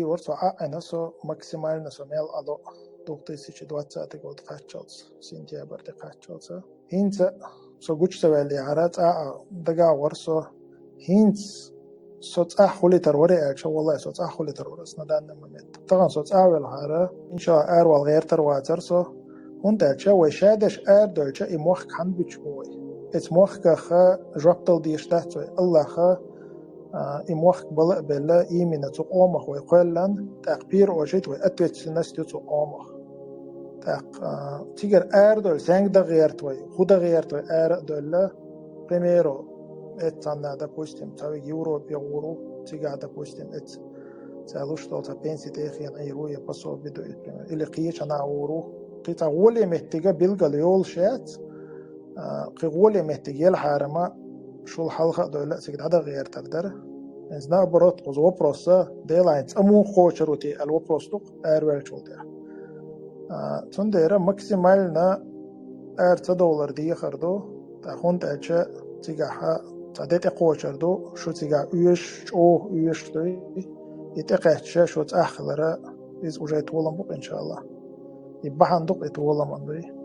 ورسو أنا سو максимально сумел ало 2020 год качался, сентябрь качался. Хинца со гучтавали харат дага ورسو хинц соц أحولي تروره أكشوا والله соц أحولي تروره سندان момент. طبعا соц أول هذا إن شاء أروال غير ترواتر سو هنت أكشوا وشادش دولشة إموخ كان بيشوي. إتموخ كخا جبتل ديشتات الله خا إموخ بلا بلا إيمنا تقومه ويقولن تقبير وجد وأتوت سناس تقومه تق تيجر دول سانج دا غيرت وي خدا غيرت وي دول primero etsana допустим تاوي يورو بيورو تيجا допустим эт целуш то та пенсии техин айруя пособие до или قيش أنا أورو قيت أولي محتاجة بيلقى يول شات قولي محتاجة الحرمة شو الحلقة دول سيد هذا غير تقدر إننا برات قزوا براسة ديلاينز أمو خوشروتي الو براستوق أرويل شولده تنديره ماكسيمالنا $2 دي خردو تاخون تأجى تيجاها تعديت قوشردو شو تيجا يش أو يش دوي يتقعش شو تأخلره إذ وجدت ولم بق إن شاء الله يبحن دق يتولم عندي